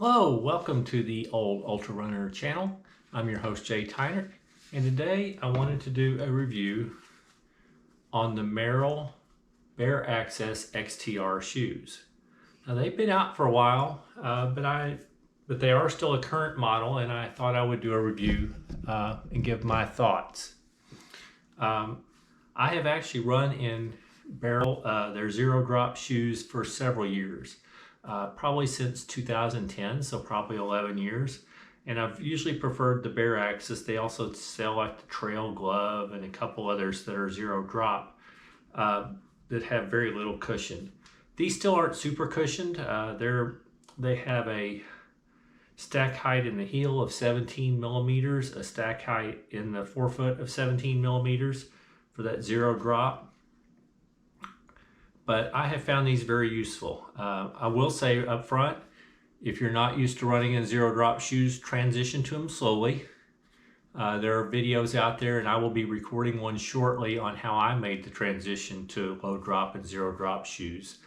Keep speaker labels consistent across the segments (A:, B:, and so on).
A: Hello, welcome to the Old Ultra Runner channel. I'm your host Jay Tyner, and today I wanted to do a review on the Merrell Bare Access XTR shoes. Now they've been out for a while, but they are still a current model, and I thought I would do a review and give my thoughts. I have actually run in their zero drop shoes for several years. Probably since 2010, so probably 11 years. And I've usually preferred the Bare Access. They also sell like the Trail Glove and a couple others that are zero drop that have very little cushion. These still aren't super cushioned. They have a stack height in the heel of 17 millimeters, a stack height in the forefoot of 17 millimeters for that zero drop. But I have found these very useful. I will say up front, if you're not used to running in zero drop shoes, transition to them slowly. There are videos out there, and I will be recording one shortly on how I made the transition to low drop and zero drop shoes.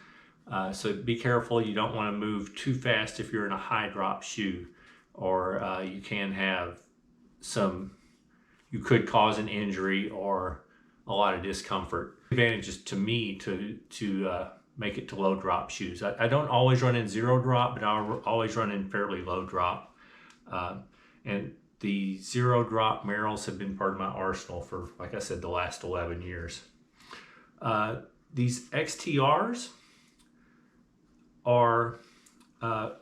A: So be careful, you don't want to move too fast if you're in a high drop shoe, or you could cause an injury or a lot of discomfort. Advantages to me to make it to low drop shoes. I don't always run in zero drop, but I always run in fairly low drop. And the zero drop Merrells have been part of my arsenal for, like I said, the last 11 years. These XTRs are,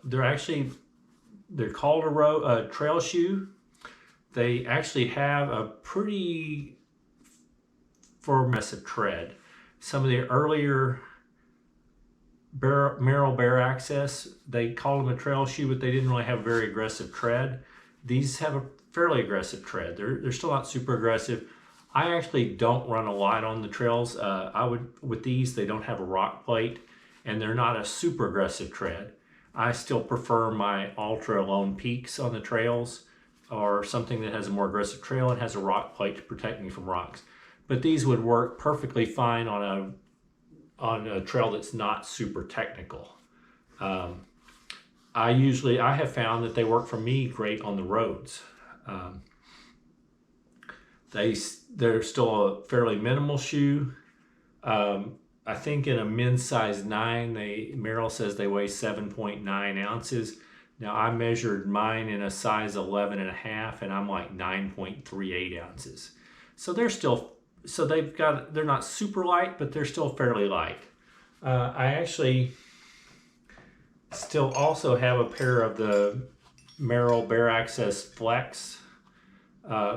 A: they're called a trail shoe. They actually have a pretty aggressive tread. Some of the earlier Merrell Bare Access, they called them a trail shoe, but they didn't really have a very aggressive tread. These have a fairly aggressive tread. They're still not super aggressive. I actually don't run a lot on the trails. With these, they don't have a rock plate, and they're not a super aggressive tread. I still prefer my Ultra Lone Peaks on the trails, or something that has a more aggressive trail and has a rock plate to protect me from rocks. But these would work perfectly fine on a trail that's not super technical. I have found that they work for me great on the roads. They're still a fairly minimal shoe. I think in a men's size 9, Merrell says they weigh 7.9 ounces. Now I measured mine in a size 11.5, and I'm like 9.38 ounces. So they're not super light, but they're still fairly light. I actually still also have a pair of the Merrell Bare Access Flex,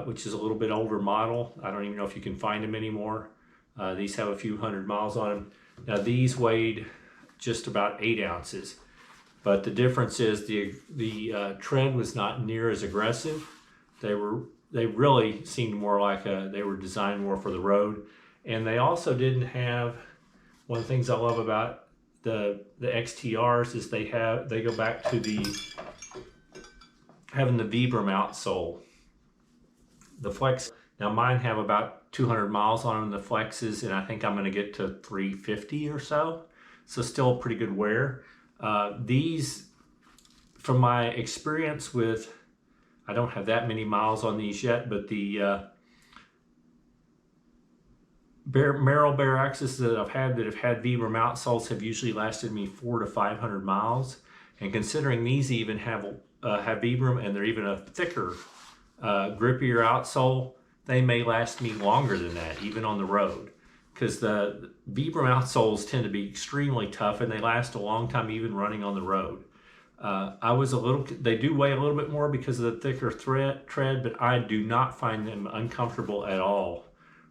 A: which is a little bit older model. I don't even know if you can find them anymore. These have a few hundred miles on them. Now these weighed just about 8 ounces, but the difference is the tread was not near as aggressive. They really seemed more like they were designed more for the road. And they also didn't have, one of the things I love about the XTRs is they go back to having the vibram outsole. The Flex, now mine have about 200 miles on them, the Flexes, and I think I'm gonna get to 350 or so. So still pretty good wear. These, from my experience with, I don't have that many miles on these yet, but the Merrell Bare Access that have had vibram outsoles have usually lasted me 400 to 500 miles. And considering these even have vibram, and they're even a thicker, grippier outsole, they may last me longer than that, even on the road. Because the vibram outsoles tend to be extremely tough, and they last a long time even running on the road. They do weigh a little bit more because of the thicker tread, but I do not find them uncomfortable at all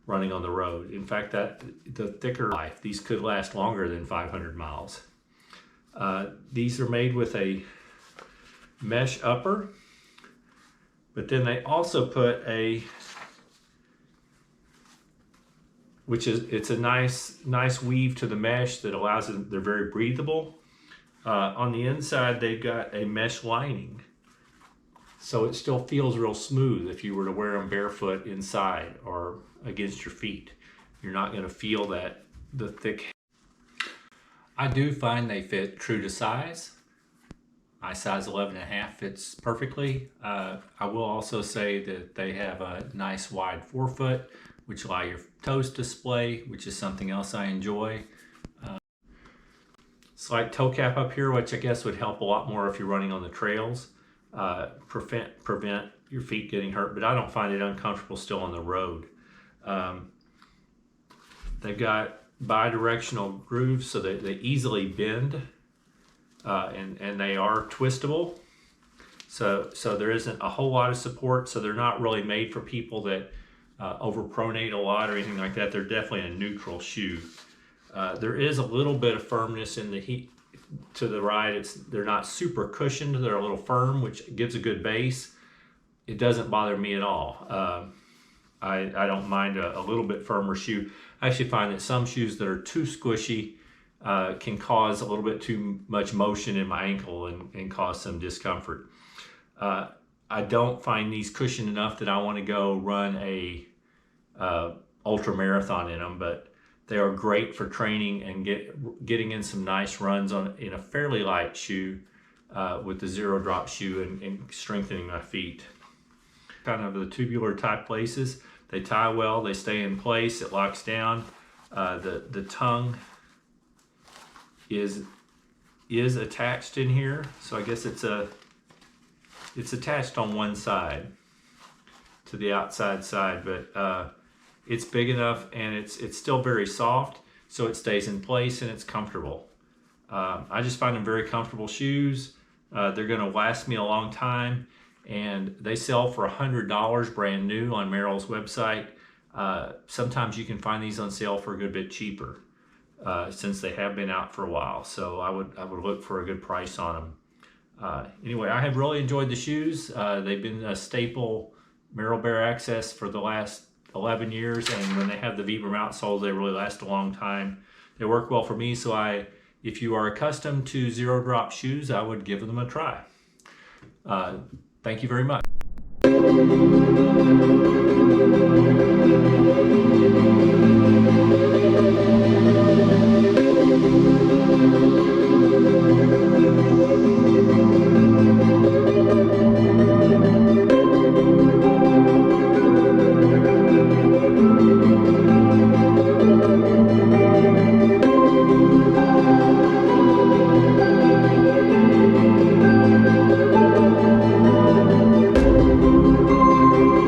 A: running on the road. In fact, the thicker life, these could last longer than 500 miles. These are made with a mesh upper, but then they also put it's a nice weave to the mesh that allows them, they're very breathable. On the inside, they've got a mesh lining, so it still feels real smooth if you were to wear them barefoot inside or against your feet. You're not going to feel the thick. I do find they fit true to size. My size 11.5 fits perfectly. I will also say that they have a nice wide forefoot, which allow your toes to display, which is something else I enjoy. Slight toe cap up here, which I guess would help a lot more if you're running on the trails. Prevent your feet getting hurt, but I don't find it uncomfortable still on the road. They've got bi-directional grooves so that they easily bend, and they are twistable. So there isn't a whole lot of support, so they're not really made for people that overpronate a lot or anything like that. They're definitely a neutral shoe. There is a little bit of firmness in the heat to the ride. They're not super cushioned. They're a little firm, which gives a good base. It doesn't bother me at all. I don't mind a little bit firmer shoe. I actually find that some shoes that are too squishy can cause a little bit too much motion in my ankle and cause some discomfort. I don't find these cushioned enough that I want to go run a ultra marathon in them, but they are great for training and getting in some nice runs in a fairly light shoe with the zero drop shoe and strengthening my feet. Kind of the tubular type laces. They tie well, they stay in place, it locks down. The tongue is attached in here, so I guess it's attached on one side to the outside side, but it's big enough and it's still very soft, so it stays in place and it's comfortable. I just find them very comfortable shoes. They're going to last me a long time, and they sell for $100 brand new on Merrell's website. Sometimes you can find these on sale for a good bit cheaper since they have been out for a while. So I would look for a good price on them. Anyway, I have really enjoyed the shoes. They've been a staple Merrell Bare Access for the last 11 years, and when they have the vibram outsoles, they really last a long time. They work well for me, so if you are accustomed to zero drop shoes, I would give them a try. Thank you very much.